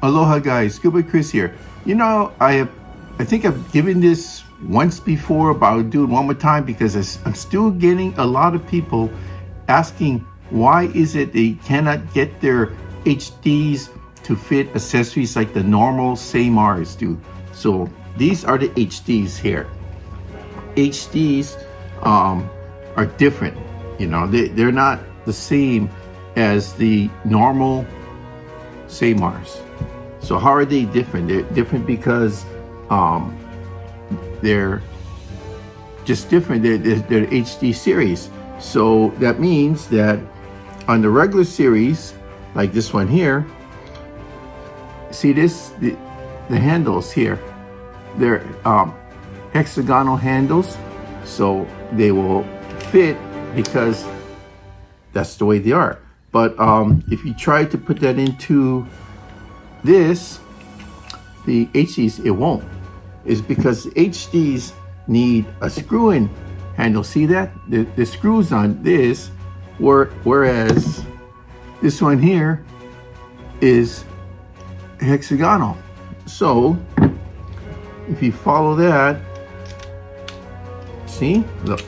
Aloha guys, Scuba Chris here. You know, I think I've given this once before, but I'll do it one more time because I'm still getting a lot of people asking why is it they cannot get their HDs to fit accessories like the normal Ceymars do. So these are the HDs here. HDs are different, you know, they're not the same as the normal Ceymars. So how are they different? They're different because they're just different. They're HD series. So that means that on the regular series, like this one here, see this, the handles here, they're hexagonal handles, so they will fit because that's the way they are. But if you try to put that into this, the HDs, it won't. It's because HDs need a screw-in handle. See that? The screws on this, whereas this one here is hexagonal. So if you follow that, see, look.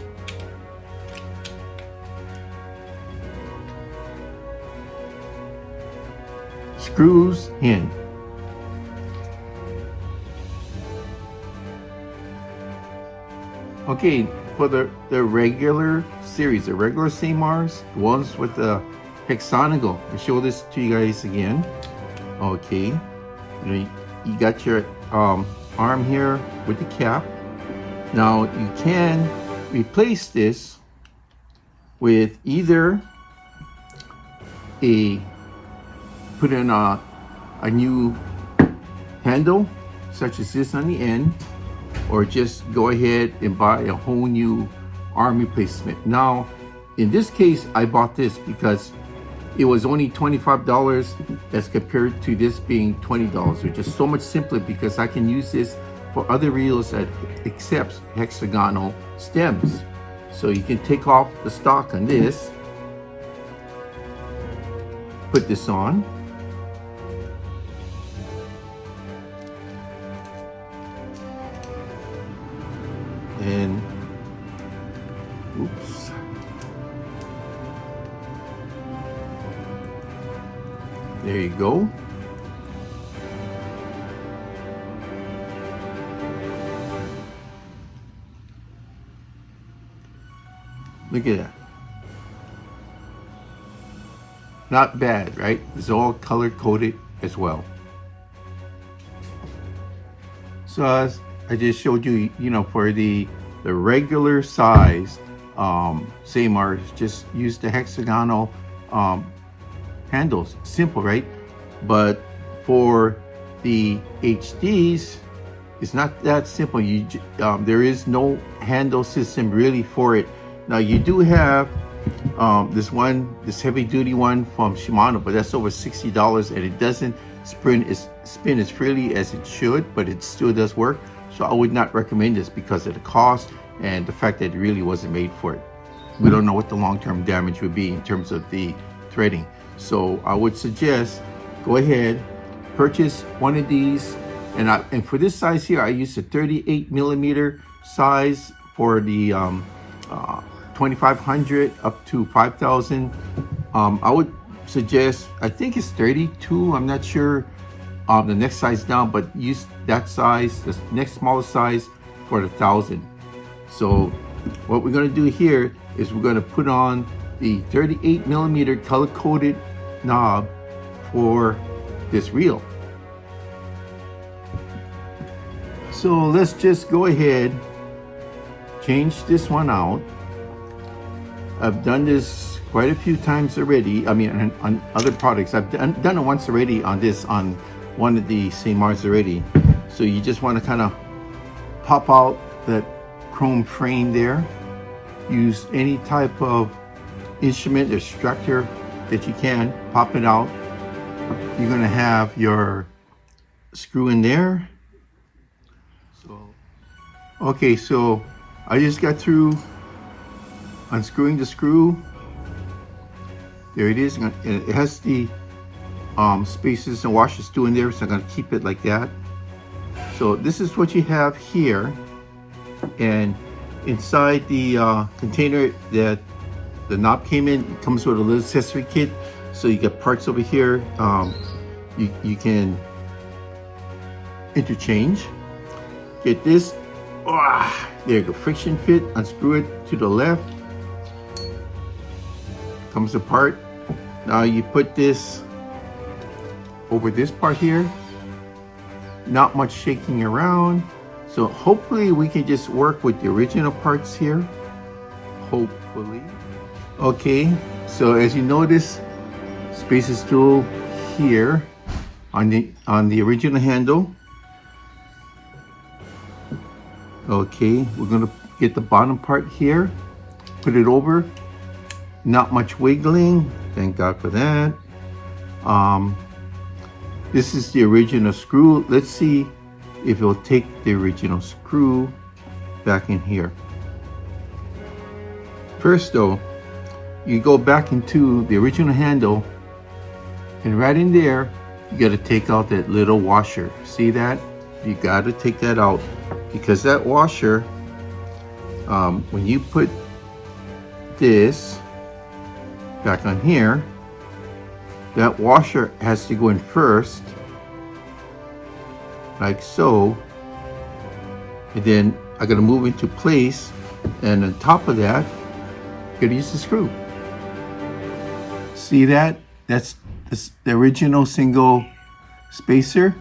Screws in. Okay, for the regular series, the regular Ceymars, the ones with the hexagonal, I'll show this to you guys again. Okay, you got your arm here with the cap. Now you can replace this with either put in a new handle such as this on the end, or just go ahead and buy a whole new arm replacement. Now in this case I bought this because it was only $25 as compared to this being $20, which is so much simpler because I can use this for other reels that accepts hexagonal stems. So you can take off the stock on this, put this on, and oops, there you go. Look at that. Not bad, right? It's all color coded as well. So as I just showed you, you know, for the regular size Ceymars, just use the hexagonal handles. Simple, right? But for the HDs, it's not that simple. There is no handle system really for it. Now you do have this heavy duty one from Shimano, but that's over $60 and it doesn't spin as freely as it should, but it still does work. So I would not recommend this because of the cost and the fact that it really wasn't made for it. We don't know what the long-term damage would be in terms of the threading. So I would suggest go ahead, purchase one of these, and for this size here, I used a 38mm size for the 2500 up to 5000. I would suggest, I think it's 32, I'm not sure, the next size down, but use that size, the next smallest size for the 1000. So what we're going to do here is we're going to put on the 38mm color coded knob for this reel. So let's just go ahead, change this one out. I've done this quite a few times already. I mean, on other products. I've done it once already on this, on one of the Ceymars already. So you just want to kind of pop out that chrome frame there. Use any type of instrument or structure that you can, pop it out. You're going to have your screw in there. Okay, so I just got through unscrewing the screw. There it is. It has the spacers and washers too in there, so I'm going to keep it like that. So this is what you have here, and inside the container that the knob came in, it comes with a little accessory kit. So you got parts over here. You can interchange. Get this. There you go. Friction fit. Unscrew it to the left. Comes apart. Now you put this over this part here. Not much shaking around. So hopefully we can just work with the original parts here. Hopefully. Okay, so as you notice, space is still here on the original handle. Okay, we're gonna get the bottom part here, put it over. Not much wiggling, thank God for that. This is the original screw. Let's see if it'll take the original screw back in here. First though, you go back into the original handle, and right in there, you gotta take out that little washer. See that? You gotta take that out, because that washer, when you put this back on here, that washer has to go in first, like so, and then I gotta move into place, and on top of that, I'm gonna use the screw. See that? That's the original single spacer.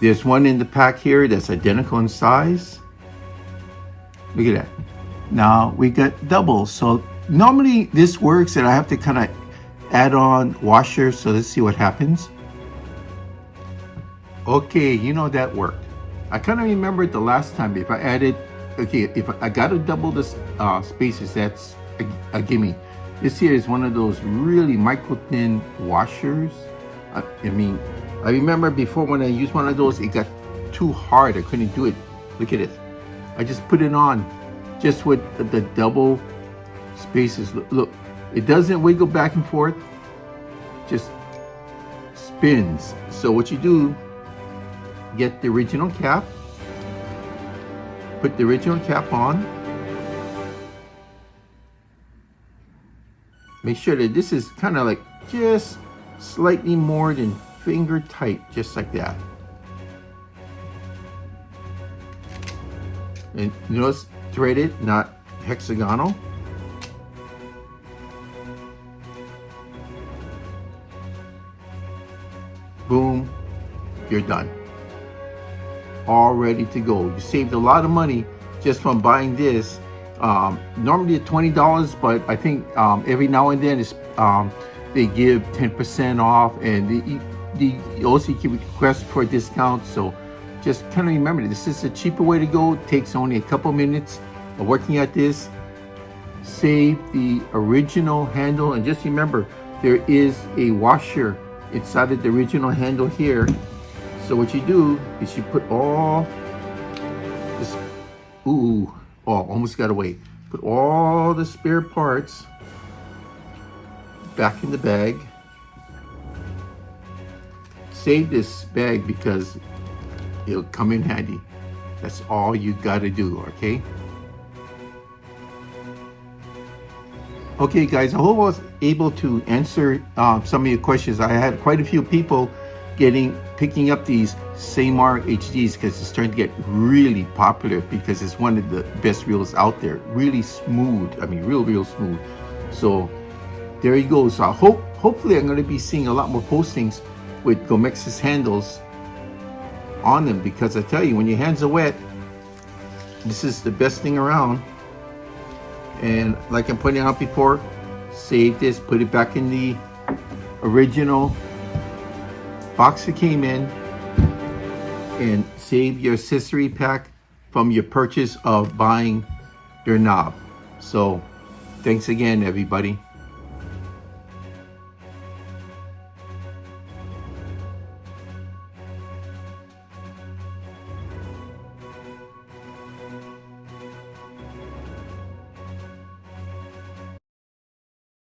There's one in the pack here that's identical in size. Look at that. Now we got double. So normally this works, and I have to kind of add on washers. So let's see what happens. Okay, you know that worked. I kind of remembered the last time if I added, okay, if I got to double this spacers, that's a gimme. This here is one of those really micro thin washers. I mean, I remember before when I used one of those, it got too hard. I couldn't do it. Look at it. I just put it on just with the double spacers. Look, it doesn't wiggle back and forth, just spins. So what you do, get the original cap, put the original cap on. Make sure that this is kind of like just slightly more than finger tight, just like that. And notice threaded, not hexagonal. Boom, you're done. All ready to go. You saved a lot of money just from buying this. Normally at $20, but I think every now and then it's, they give 10% off, and they also keep requests for a discount. So just kind of remember, this is a cheaper way to go. It takes only a couple minutes of working at this. Save the original handle, and just remember there is a washer inside of the original handle here. So what you do is you put all this, almost got away. Put all the spare parts back in the bag. Save this bag because it'll come in handy. That's all you gotta do, okay? Okay guys, I hope I was able to answer some of your questions. I had quite a few people picking up these Ceymar HDs because it's starting to get really popular, because it's one of the best reels out there. Really smooth, I mean real smooth. So there you go. So I hopefully I'm going to be seeing a lot more postings with Gomexus handles on them, because I tell you, when your hands are wet, this is the best thing around. And like I'm pointing out before, save this, put it back in the original box it came in, and save your accessory pack from your purchase of buying your knob. So thanks again, everybody.